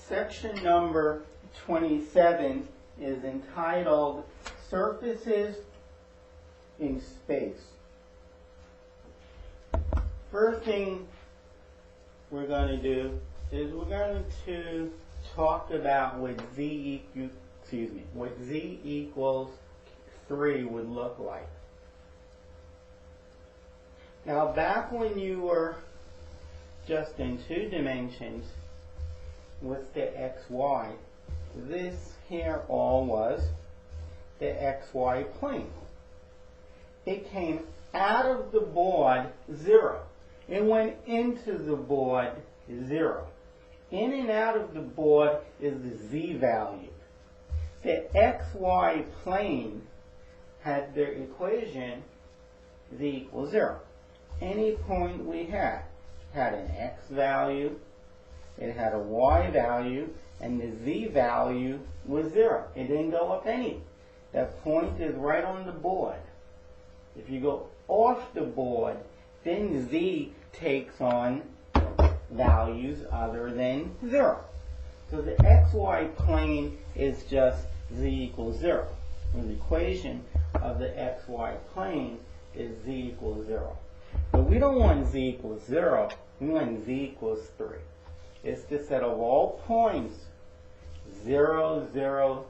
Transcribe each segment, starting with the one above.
Section number 27 is entitled Surfaces in Space. First thing we're going to do is we're going to talk about what z equals 3 would look like. Now back when you were just in 2 dimensions with the xy, this here all was the xy plane. It came out of the board 0. It went into the board 0. In and out of the board is the z value. The xy plane had their equation z equals 0. Any point we had an x value, it had a y value, and the z value was 0. It didn't go up any. That point is right on the board. If you go off the board, then z takes on values other than 0. So the xy plane is just z equals 0. And the equation of the xy plane is z equals 0. But we don't want z equals 0, we want z equals 3. It's the set of all points, 0, 0,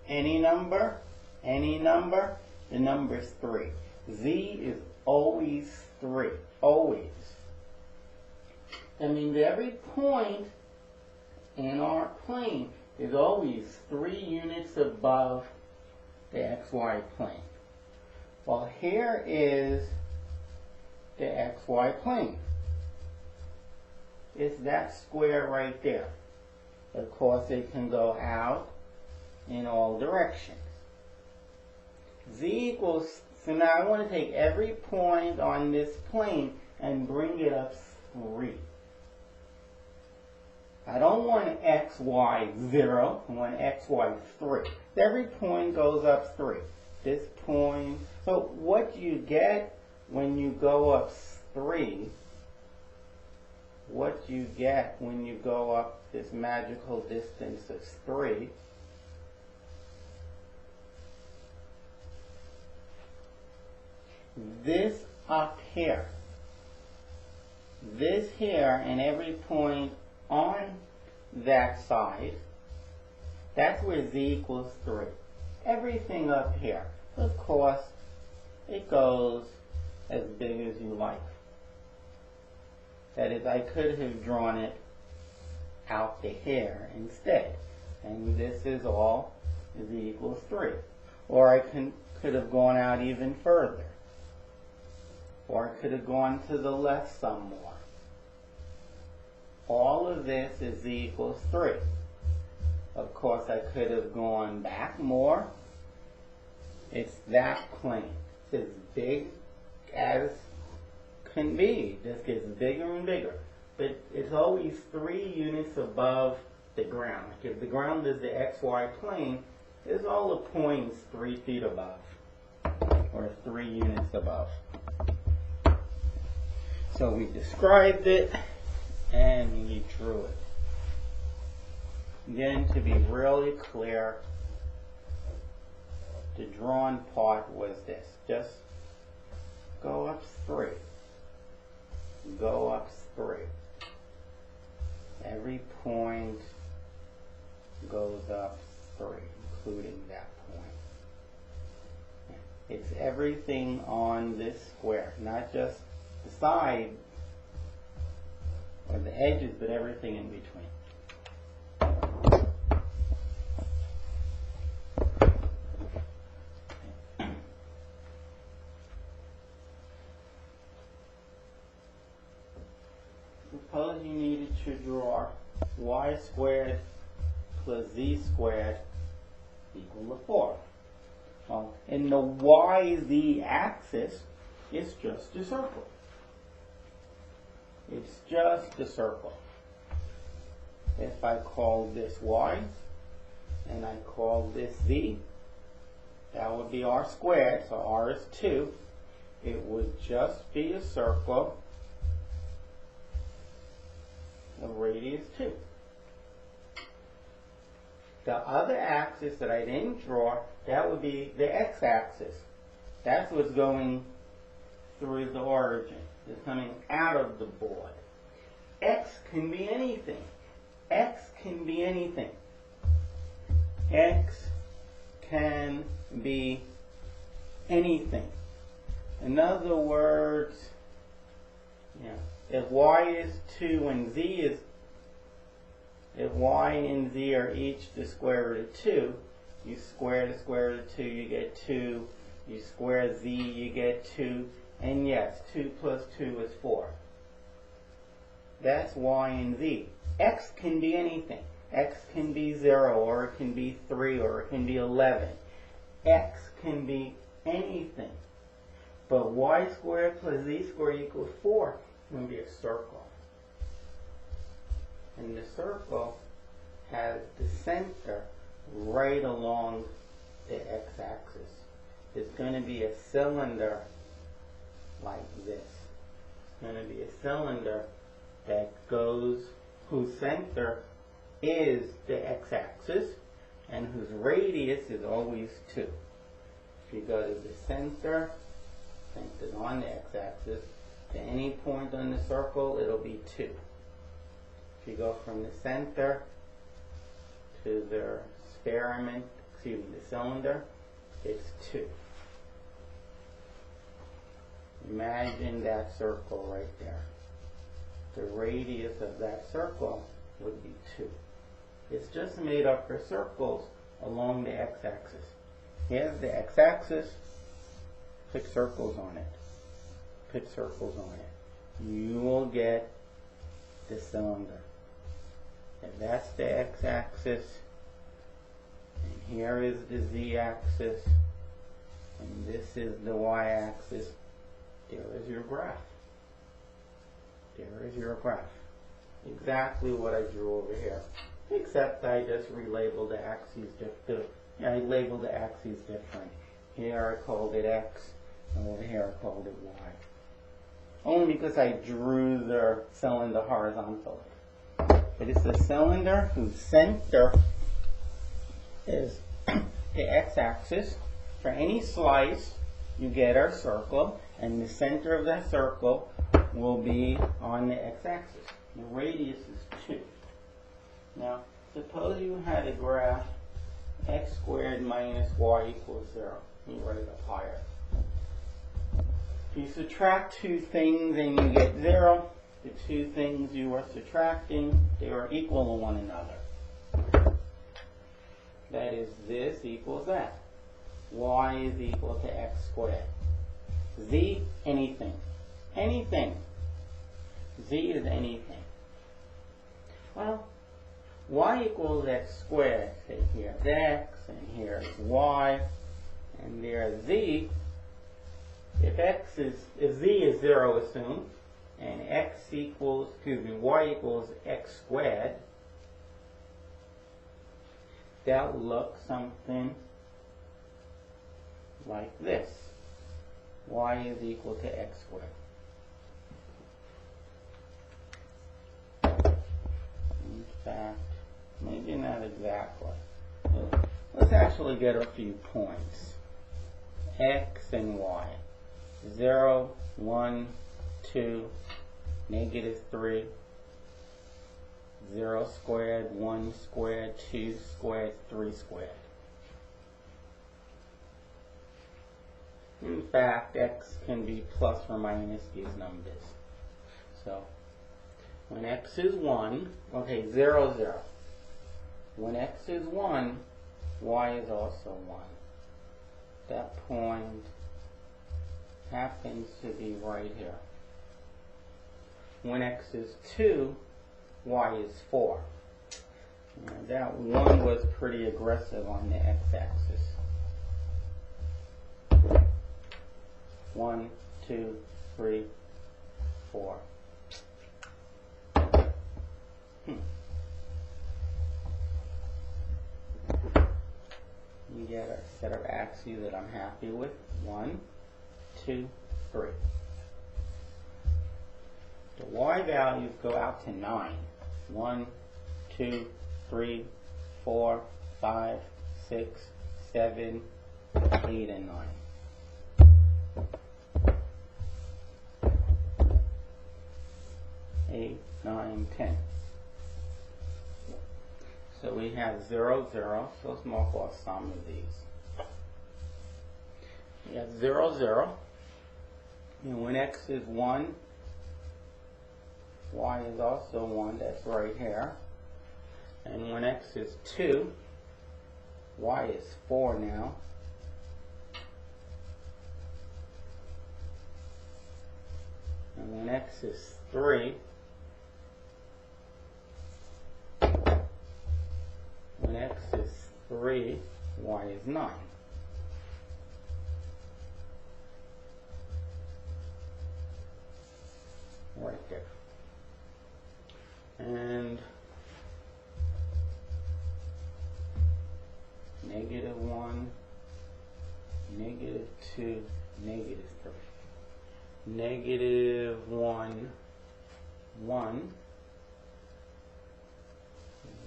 any number, the number is 3. Z is always 3, always. That means every point in our plane is always 3 units above the xy plane. Well, here is the xy plane. It's that square right there. Of course, it can go out in all directions. Z equals, so now I want to take every point on this plane and bring it up 3. I don't want xy 0, I want xy 3. Every point goes up 3. This point, so what you get when you go up 3, what you get when you go up this magical distance of 3, this up here, this here, and every point on that side, that's where z equals 3. Everything up here, of course, it goes as big as you like. That is, I could have drawn it out to here instead. And this is all z equals 3. Or I could have gone out even further. Or I could have gone to the left some more. All of this is z equals 3. Of course, I could have gone back more. It's that plane. It's as big as can be. It just gets bigger and bigger. But it's always 3 units above the ground. If the ground is the xy plane, it's all the points 3 feet above. Or 3 units above. So we described it and we drew it. Again, to be really clear, the drawn part was this. Just go up 3. Go up 3. Every point goes up 3, including that point. It's everything on this square, not just the side or the edges, but everything in between. Suppose you needed to draw y squared plus z squared equal to 4. Well, in the yz axis, it's just a circle. It's just a circle. If I call this y and I call this z, that would be r squared, so r is 2. It would just be a circle of radius 2. The other axis that I didn't draw, that would be the x-axis. That's what's going through the origin. It's coming out of the board. X can be anything. X can be anything. X can be anything. In other words, if y is 2 and z is, if y and z are each the square root of 2, you square the square root of 2, you get 2. You square z, you get 2. And yes, 2 plus 2 is 4. That's y and z. X can be anything. X can be 0, or it can be 3, or it can be 11. X can be anything. But y squared plus z squared equals 4. It's going to be a circle. And the circle has the center right along the x-axis. It's going to be a cylinder like this. It's going to be a cylinder that goes, whose center is the x-axis and whose radius is always 2. If you go to the center, centered on the x-axis, to any point on the circle, it'll be 2. If you go from the center to the experiment, the cylinder, it's 2. Imagine that circle right there. The radius of that circle would be 2. It's just made up for circles along the x-axis. Here's the x-axis. Put circles on it. Put circles on it. You will get the cylinder. And that's the x-axis. And here is the z-axis. And this is the y-axis. There is your graph. There is your graph. Exactly what I drew over here. Except I just relabeled the axes different. I labeled the axes different. Here I called it x, and over here I called it y. Only because I drew the cylinder horizontally. But it's a cylinder whose center is the x-axis. For any slice, you get our circle, and the center of that circle will be on the x-axis. The radius is 2. Now, suppose you had a graph x squared minus y equals 0. Let me write it up higher. If you subtract two things and you get 0, the two things you are subtracting, they are equal to one another. That is, this equals that. Y is equal to x squared. Z, anything. Anything. Z is anything. Well, y equals x squared. Say here's x, and here's y, and there's z. If z is 0, assume, and y equals x squared, that will look something like this. Y is equal to x squared. In fact, maybe not exactly. Let's actually get a few points. X and y. 0, 1, 2, -3, 0 squared, 1 squared, 2 squared, 3 squared. In fact, x can be plus or minus these numbers. So, when x is 1, okay, 0, 0. When x is 1, y is also 1. That point happens to be right here. When x is 2, y is 4. Now, that 1 was pretty aggressive on the x-axis. 1, 2, 3, 4. You get a set of axes that I'm happy with. 1, 2, 3. The y values go out to 9. 1, 2, 3, 4, 5, 6, 7, 8, and 9. 8, 9, 10. So we have 0, 0. So let's mark off some of these. We have 0, 0. And when x is 1, y is also 1. That's right here. And when x is 2, y is 4 now. And when x is 3, when x is 3, y is 9. Right there. And -1, -2, -3. -1, 1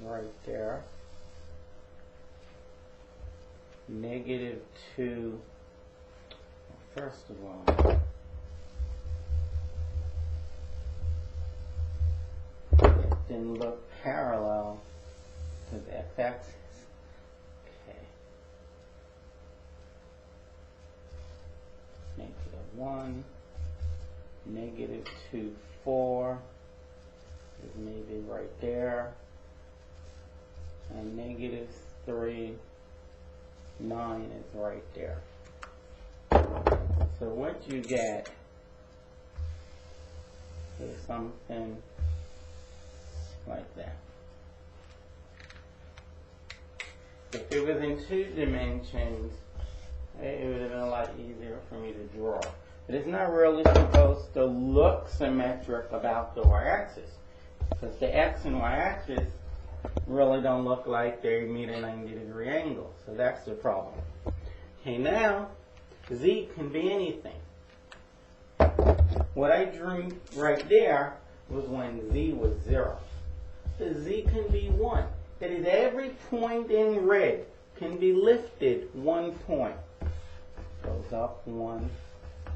right there. -2, first of all, it didn't look parallel to the x-axis. Okay. -1, -2, 4 is maybe right there, and -3, 9 is right there. So what you get is something like that. If it was in 2 dimensions, it would have been a lot easier for me to draw. But it's not really supposed to look symmetric about the y-axis, because the x and y-axis really don't look like they meet a 90-degree angle. So that's the problem. Okay, now z can be anything. What I drew right there was when z was 0. The z can be 1. That is, every point in red can be lifted 1 point. Goes up 1,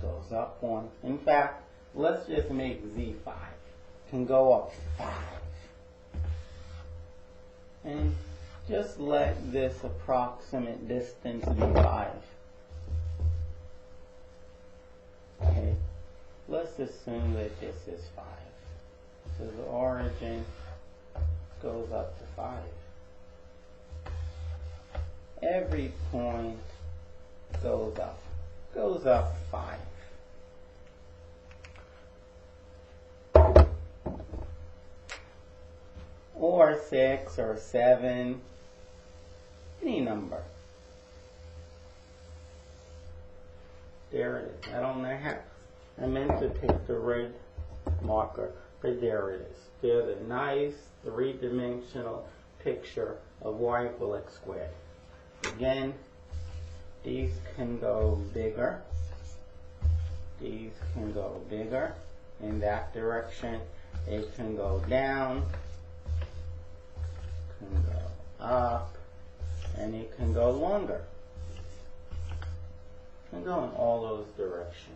goes up 1. In fact, let's just make z 5. Can go up 5. And just let this approximate distance be 5. Okay, let's assume that this is 5. So the origin goes up to 5. Every point goes up 5. Or 6 or 7, any number. There it is. I don't know how. I meant to pick the red marker, but there it is. There's a nice 3-dimensional picture of y equal x squared. Again, these can go bigger. These can go bigger in that direction. It can go down, can go up, and it can go longer. It can go in all those directions.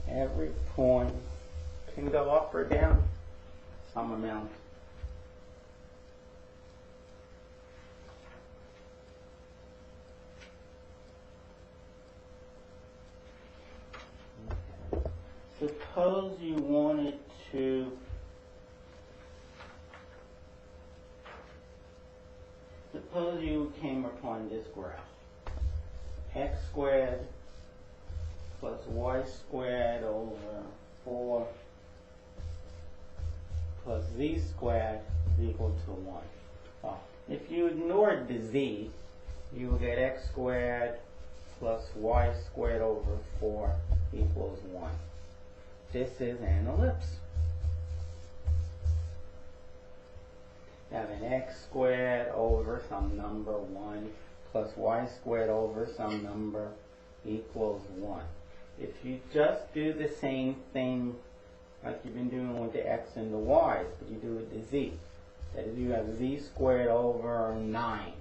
Every point can go up or down some amount. Okay. Suppose you wanted to suppose you came upon this graph. X squared plus y squared over 4 plus z squared is equal to 1. Well, if you ignored the z, you will get x squared plus y squared over 4 equals 1. This is an ellipse. You have an x squared over some number 1 plus y squared over some number equals 1. if you just do the same thing like you've been doing with the x and the y's, but you do it with the z. That is, you have z squared over 9.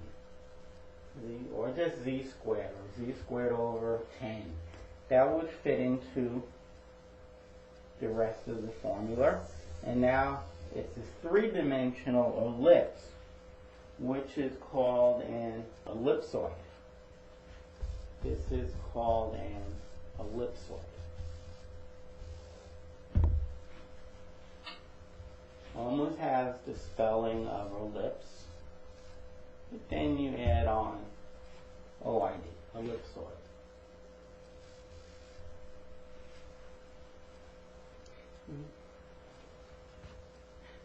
Or just z squared, or z squared over 10. That would fit into the rest of the formula. And now it's a three-dimensional ellipse, which is called an ellipsoid. This is called an ellipsoid. Almost has the spelling of ellipse, but then you add on OID, ellipsoid.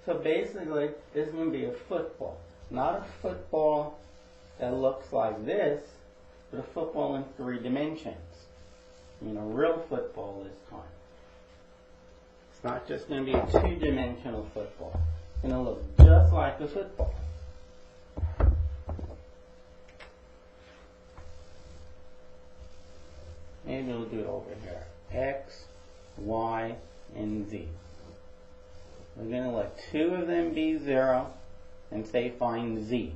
So basically, this is going to be a football. Not a football that looks like this, but a football in 3 dimensions. I mean, a real football this time. It's not just going to be a 2-dimensional football. It's going to look just like a football. Maybe we'll do it over here. X, Y, and Z. We're going to let 2 of them be 0 and say find Z.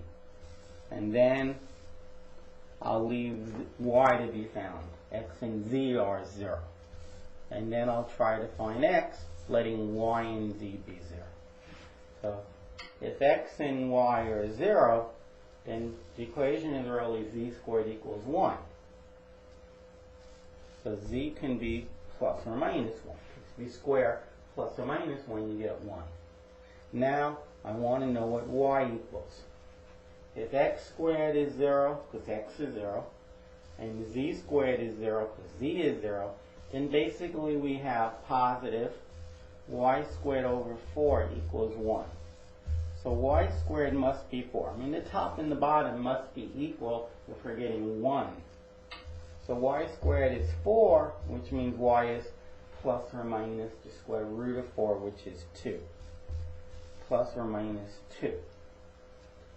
And then I'll leave Y to be found. X and Z are 0. And then I'll try to find X, letting Y and Z be 0. So if X and Y are 0, then the equation is really Z squared equals 1. So Z can be plus or minus 1. If you square plus or minus 1, you get 1. Now, I want to know what Y equals. If X squared is 0, because X is 0, and Z squared is 0, because Z is 0, then basically we have positive Y squared over 4 equals 1. So Y squared must be 4. I mean, the top and the bottom must be equal if we're getting 1. So Y squared is 4, which means Y is plus or minus the square root of 4, which is 2. Plus or minus 2.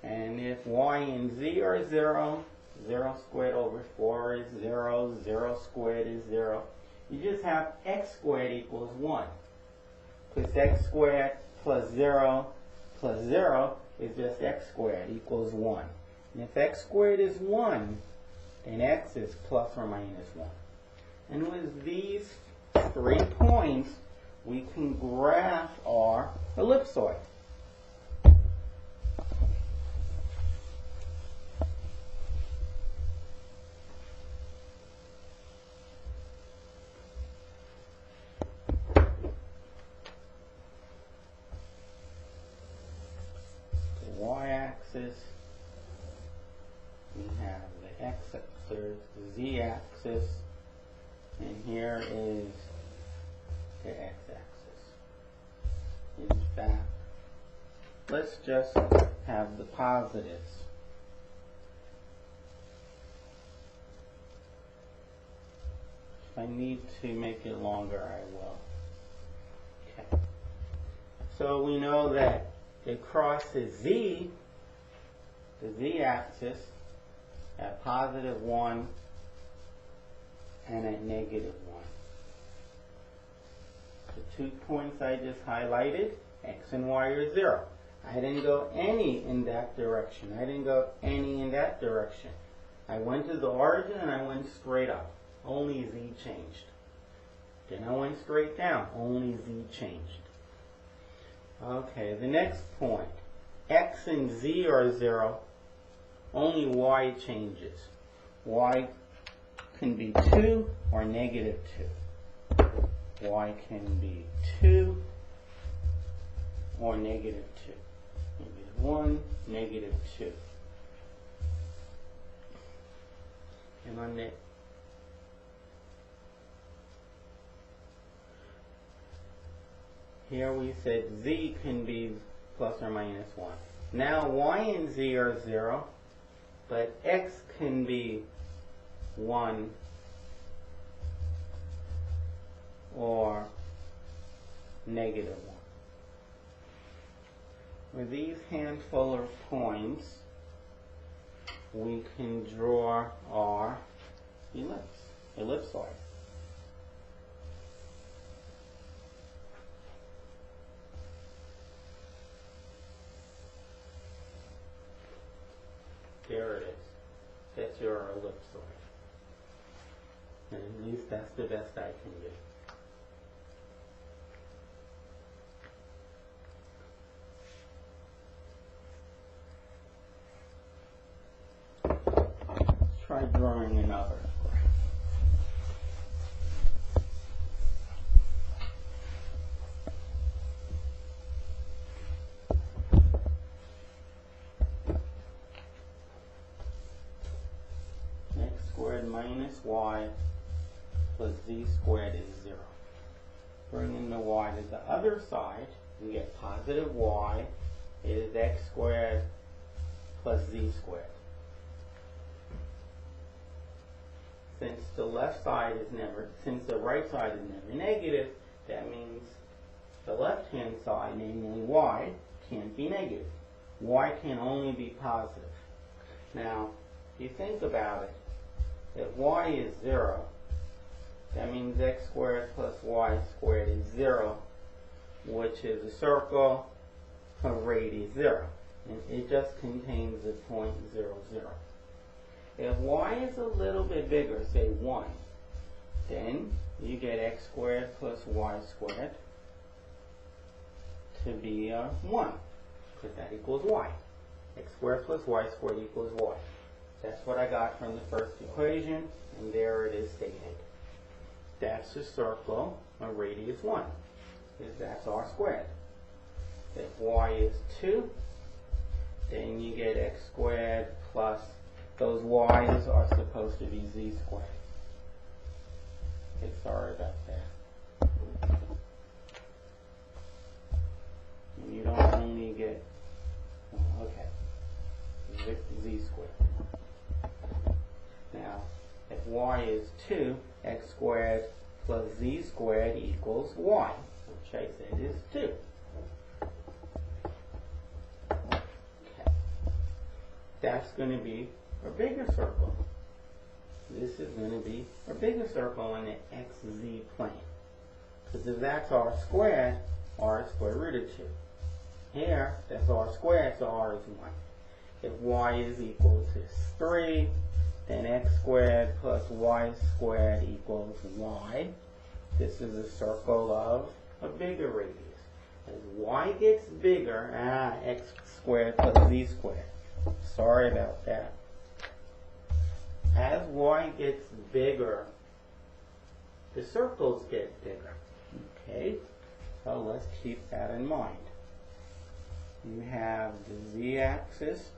And if Y and Z are 0, 0 squared over 4 is 0, 0 squared is 0. You just have X squared equals 1. Because X squared plus 0 is just X squared equals 1. And if X squared is 1, then X is plus or minus 1. And with these 3 points, we can graph our ellipsoid. The y-axis, we have the x-axis, the z-axis, and here is the x-axis. In fact, let's just have the positives. If I need to make it longer, I will. Okay. So we know that it crosses z, the z-axis, at positive 1 and at negative 1. The 2 points I just highlighted, x and y are 0. I didn't go any in that direction. I didn't go any in that direction. I went to the origin and I went straight up. Only z changed. Then I went straight down. Only z changed. Okay, the next point. X and z are 0. Only y changes. Y can be 2 or negative 2. Y can be 2 or negative 2. Negative 1, negative 2. And on the here we said z can be plus or minus 1. Now y and z are 0, but x can be 1 or negative 1. With these handful of points, we can draw our ellipsoid. That's your ellipsoid. And at least that's the best I can do. Try drawing another square. X squared minus y plus z squared is 0. Bringing the y to the other side, we get positive y is x squared plus z squared. Since the right side is never negative, that means the left-hand side, namely y, can't be negative. Y can only be positive. Now, if you think about it, if y is 0, that means x squared plus y squared is 0, which is a circle of radius 0. And it just contains the point 0, 0. If y is a little bit bigger, say 1, then you get x squared plus y squared to be 1, because that equals y. X squared plus y squared equals y. That's what I got from the first equation, and there it is stated. That's a circle of radius 1, because that's r squared. If y is 2, then you get x squared plus, those y's are supposed to be z squared. Okay, sorry about that. And you don't only get, okay, z squared. Now, if y is 2, x squared plus z squared equals y, which I said is 2. Okay. That's going to be a bigger circle. This is going to be a bigger circle in the xz plane. Because if that's r squared is square root of 2. Here, that's r squared, so r is 1. If y is equal to 3, then x squared plus y squared equals y. This is a circle of a bigger radius. As y gets bigger, x squared plus z squared. Sorry about that. As y gets bigger, the circles get bigger. Okay, so let's keep that in mind. You have the z-axis,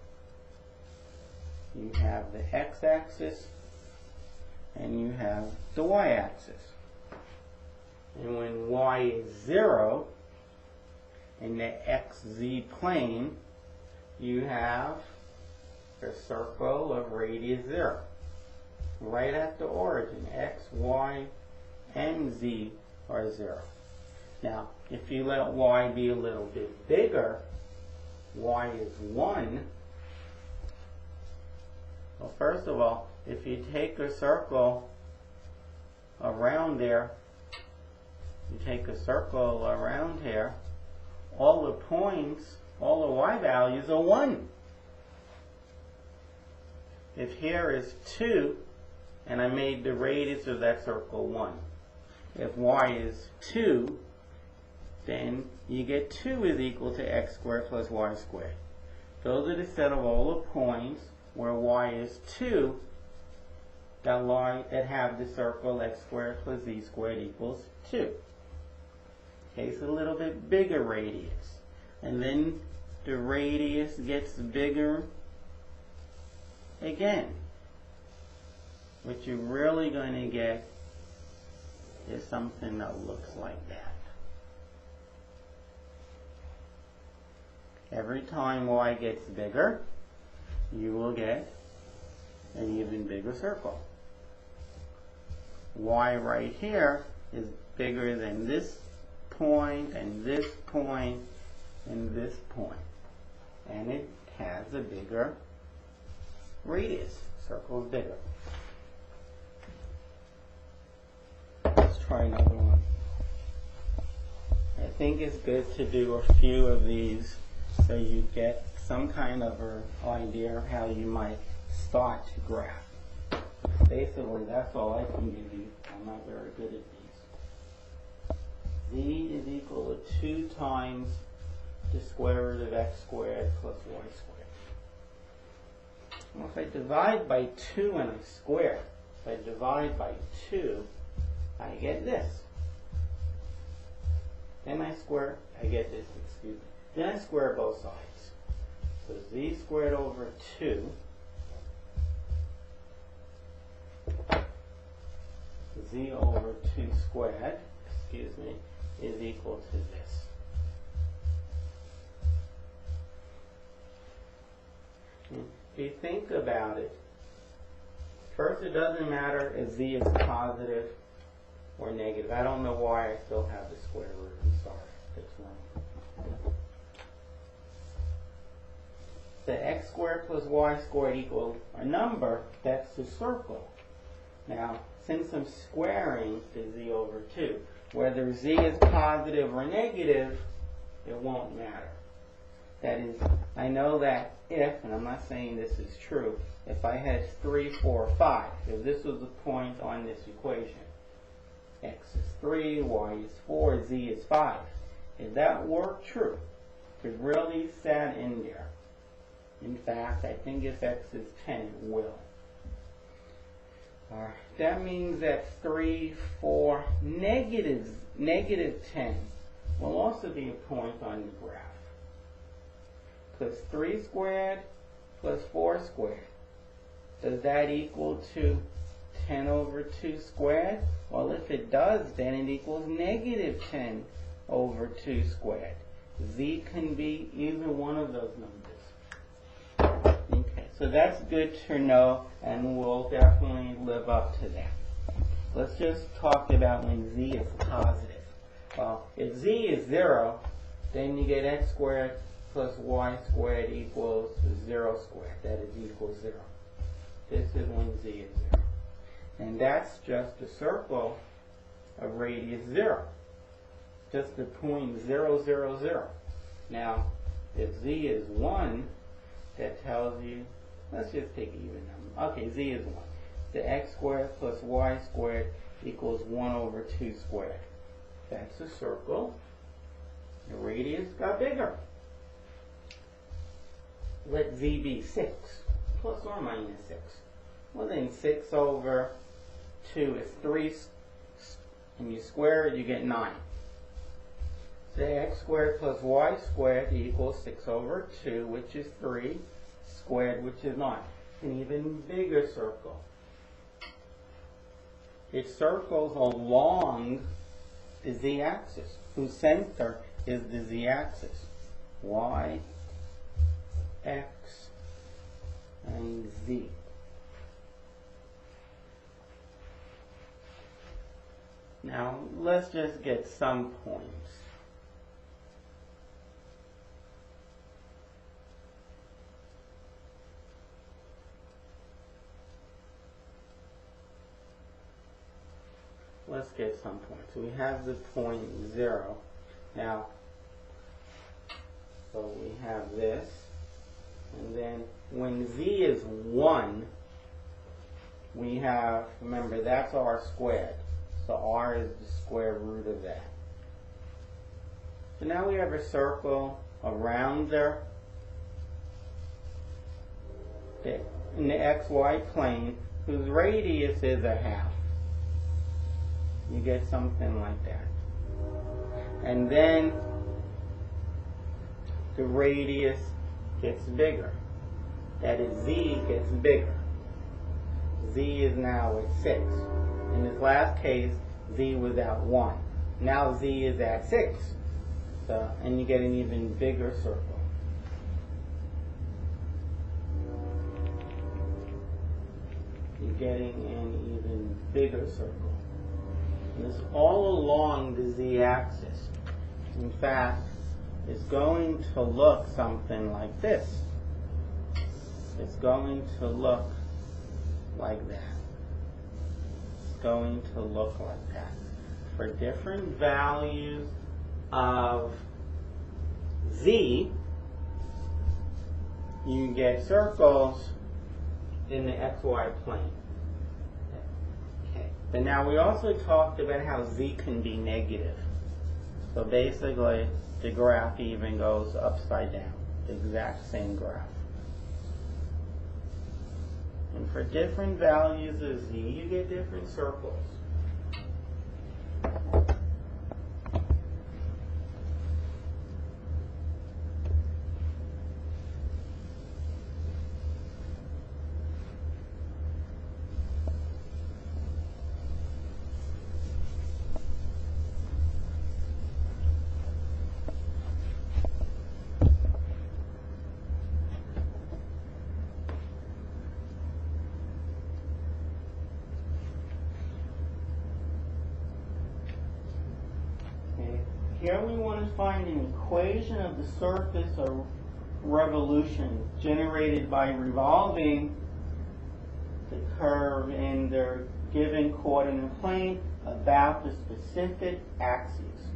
you have the x-axis, and you have the y-axis. And when y is 0, in the xz plane, you have a circle of radius 0. Right at the origin, x, y, and z are 0. Now, if you let y be a little bit bigger, y is 1. Well, first of all, if you take a circle around there, all the points, all the y values are 1. If here is 2, and I made the radius of that circle 1. If y is 2, then you get 2 is equal to x squared plus y squared. Those are the set of all the points where y is 2 that have the circle x squared plus z squared equals 2. Okay, it's a little bit bigger radius. And then the radius gets bigger again. What you're really going to get is something that looks like that. Every time y gets bigger, you will get an even bigger circle. Y right here is bigger than this point, and this point, and this point. And it has a bigger radius. Circle is bigger. Let's try another one. I think it's good to do a few of these so you get some kind of an idea of how you might start to graph. Basically, that's all I can give you. I'm not very good at these. Z is equal to 2 times the square root of x squared plus y squared. Well, if I divide by 2 and I square, if I divide by 2, I get this. Then I square, I get this, excuse me. Then I square both sides. So z squared over 2 z over 2 squared, excuse me, is equal to this. If you think about it, first it doesn't matter if z is positive or negative. I don't know why I still have the square root. I'm sorry. That's wrong. The x squared plus y squared equals a number. That's the circle. Now, since I'm squaring the z over 2, whether z is positive or negative, it won't matter. That is, I know that if, and I'm not saying this is true, if I had 3, 4, 5, if this was a point on this equation, x is 3, y is 4, z is 5, if that were true, if it really sat in there, in fact, I think if x is 10, it will. That means that 3, 4, negative 10 will also be a point on the graph. Plus 3 squared plus 4 squared. Does that equal to 10 over 2 squared? Well, if it does, then it equals negative 10 over 2 squared. Z can be either one of those numbers. Okay, so that's good to know, and we'll definitely live up to that. Let's just talk about when z is positive. Well, if z is 0, then you get x squared plus y squared equals 0 squared. That is equals 0. This is when z is 0. And that's just a circle of radius 0. Just the point 0, 0, 0. Now, if z is 1, that tells you, let's just take an even number. Okay, z is 1. The x squared plus y squared equals 1 over 2 squared. That's a circle. The radius got bigger. Let z be 6, plus or minus 6. Well, then 6 over 2 is 3, and you square it, you get 9. So x squared plus y squared equals 6 over 2, which is 3, squared, which is 9. An even bigger circle. It circles along the z-axis, whose center is the z-axis. Y, x, and z. Now, let's just get some points. Let's get some points. We have the point 0. Now, so we have this. And then when z is 1, we have, remember, that's r squared. So r is the square root of that. So now we have a circle around there in the xy plane whose radius is a half. You get something like that. And then the radius gets bigger. That is, z gets bigger. Z is now at 6. In this last case, z was at 1. Now z is at 6. So, and you get an even bigger circle. You're getting an even bigger circle. And it's all along the z-axis. In fact, it's going to look something like this. It's going to look like that. It's going to look like that. For different values of z, you get circles in the xy plane. Okay. But now we also talked about how z can be negative. So basically, the graph even goes upside down, the exact same graph. And for different values of z, you get different circles. Here we want to find an equation of the surface of revolution generated by revolving the curve in their given coordinate plane about the specific axes.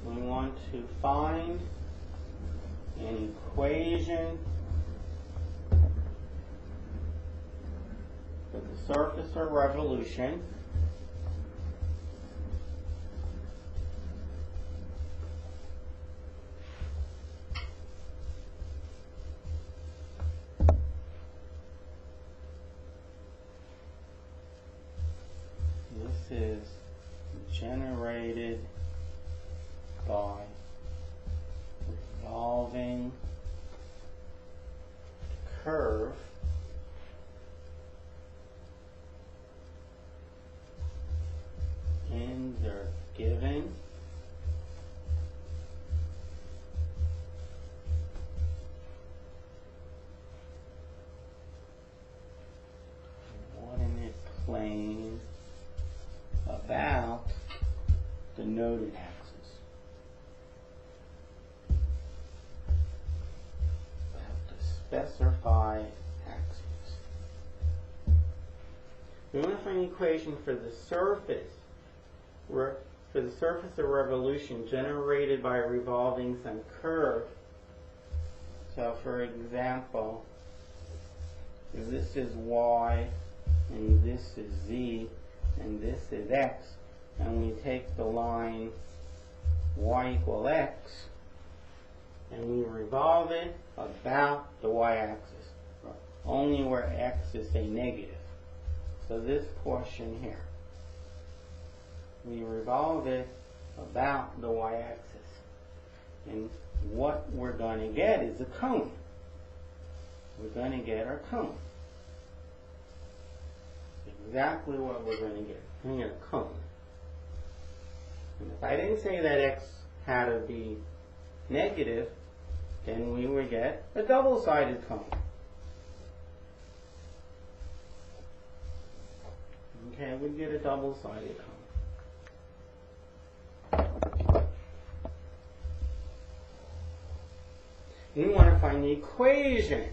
We want to find an equation for the surface of revolution is generated by revolving curve in their given coordinate plane about the noted axis. About the specified axis. We want to find an equation for the surface of revolution generated by revolving some curve. So for example, if this is y and this is z, and this is x, and we take the line y equal x, and we revolve it about the y-axis, only where x is a negative. So this portion here, we revolve it about the y-axis, and what we're going to get is a cone. We're going to get our cone. Exactly what we're going to get. We're going to get a cone. And if I didn't say that x had to be negative, then we would get a double-sided cone. Okay, we'd get a double-sided cone. We want to find the equation.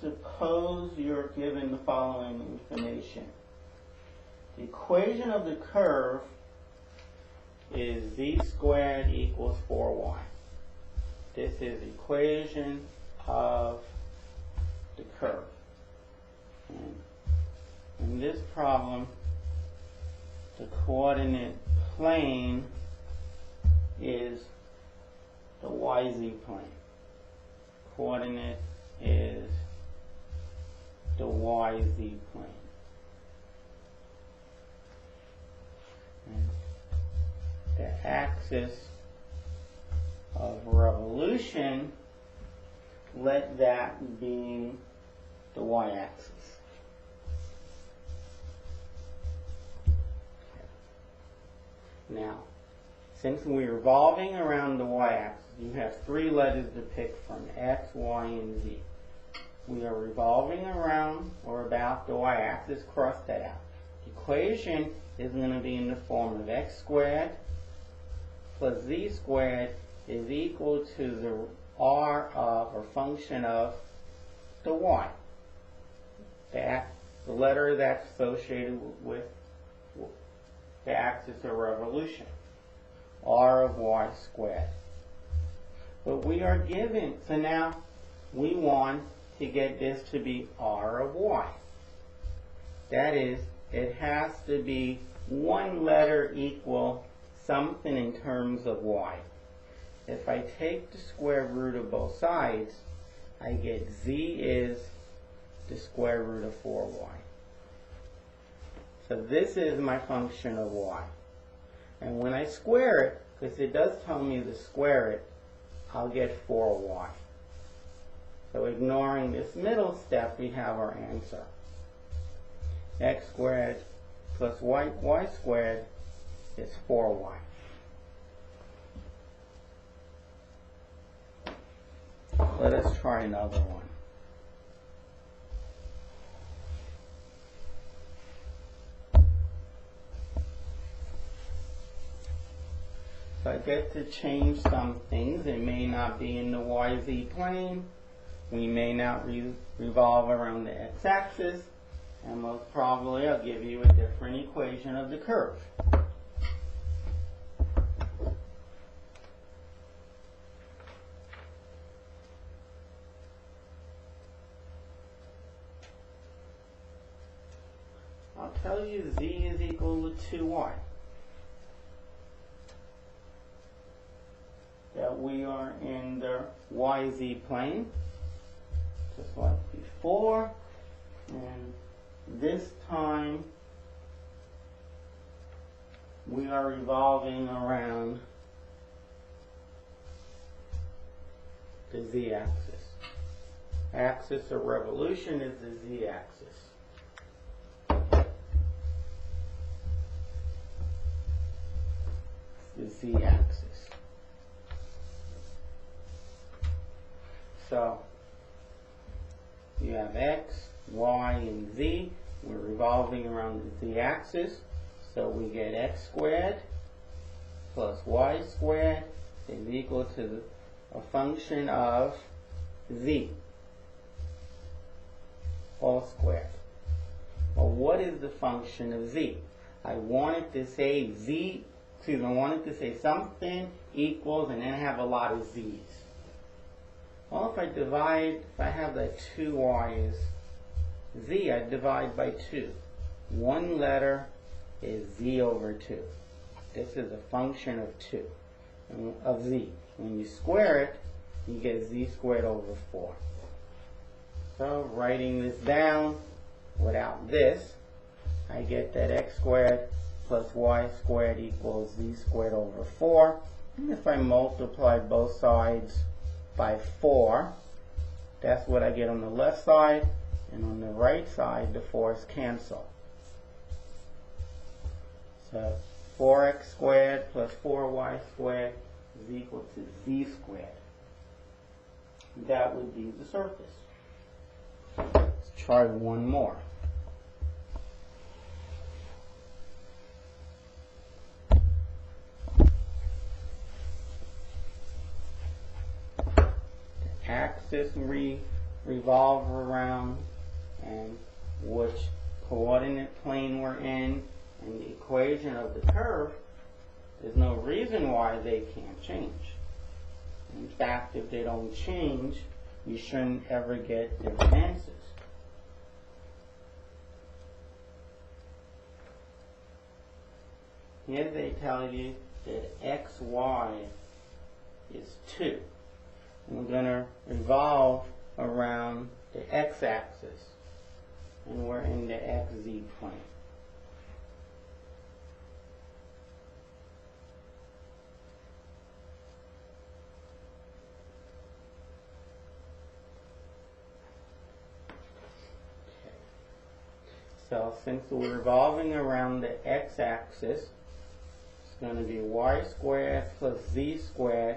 Suppose you're given the following information. The equation of the curve is z squared equals 4y. This is the equation of the curve. And in this problem, the coordinate plane is the YZ plane. Coordinate is the YZ plane. And the axis of revolution, let that be the y-axis. Now, since we're revolving around the y-axis, you have three letters to pick from, x, y, and z. We are revolving around or about the y-axis, cross that out. The equation is going to be in the form of x squared plus z squared is equal to the r of, or function of, the y. The letter that's associated with the axis of revolution, r of y squared. But we are given, so now we want to get this to be r of y. That is, it has to be one letter equal something in terms of y. If I take the square root of both sides, I get z is the square root of 4y. So this is my function of y. And when I square it, because it does tell me to square it, I'll get 4y. So ignoring this middle step, we have our answer. X squared plus y squared is 4y. Let us try another one. So I get to change some things. It may not be in the YZ plane. We may not revolve around the x-axis. And most probably I'll give you a different equation of the curve. I'll tell you z is equal to 2y. That we are in the YZ plane, just like before, and this time we are revolving around the z-axis. Axis of revolution is the z-axis. The z-axis. So you have x, y, and z. We're revolving around the z-axis. So we get x squared plus y squared is equal to a function of z, all squared. Well, what is the function of z? I wanted to say I wanted to say something equals and then have a lot of z's. Well, if I have that 2y is z, I divide by 2. One letter is z over 2. This is a function of 2, of z. When you square it, you get z squared over 4. So writing this down without this, I get that x squared plus y squared equals z squared over 4. And if I multiply both sides by 4, that's what I get on the left side, and on the right side the 4's cancel. So 4x squared plus 4y squared is equal to z squared. That would be the surface. Let's try one more. Axis revolve around and which coordinate plane we're in, and the equation of the curve, there's no reason why they can't change. In fact, if they don't change, you shouldn't ever get different answers. Here they tell you that xy is 2. And we're going to revolve around the x-axis, and we're in the xz plane. Okay. So since we're revolving around the x-axis, it's going to be y squared plus z squared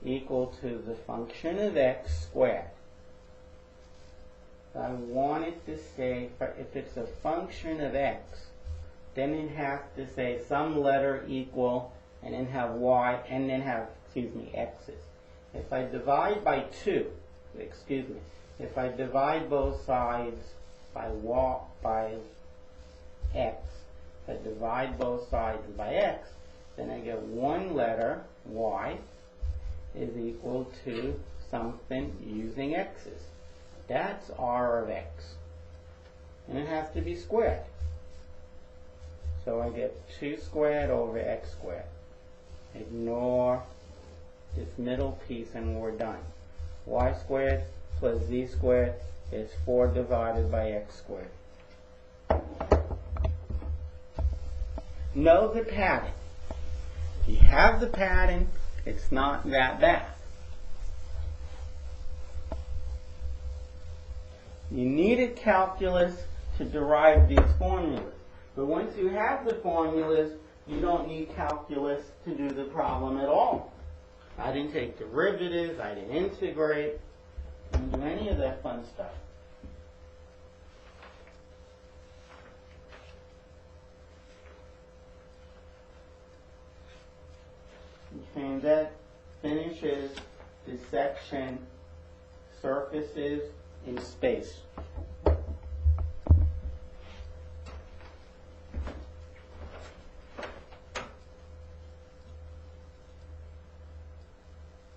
equal to the function of x squared. I wanted to say, if it's a function of x, then it has to say some letter equal, and then have y, and then have, x's. If I divide by 2, if I divide both sides by x, I divide both sides by x, then I get one letter, y, is equal to something using x's. That's r of x. And it has to be squared. So I get 2 squared over x squared. Ignore this middle piece and we're done. Y squared plus z squared is 4 divided by x squared. Know the pattern. If you have the pattern, it's not that bad. You needed calculus to derive these formulas. But once you have the formulas, you don't need calculus to do the problem at all. I didn't take derivatives, I didn't integrate, I didn't do any of that fun stuff. And that finishes this section, surfaces in space.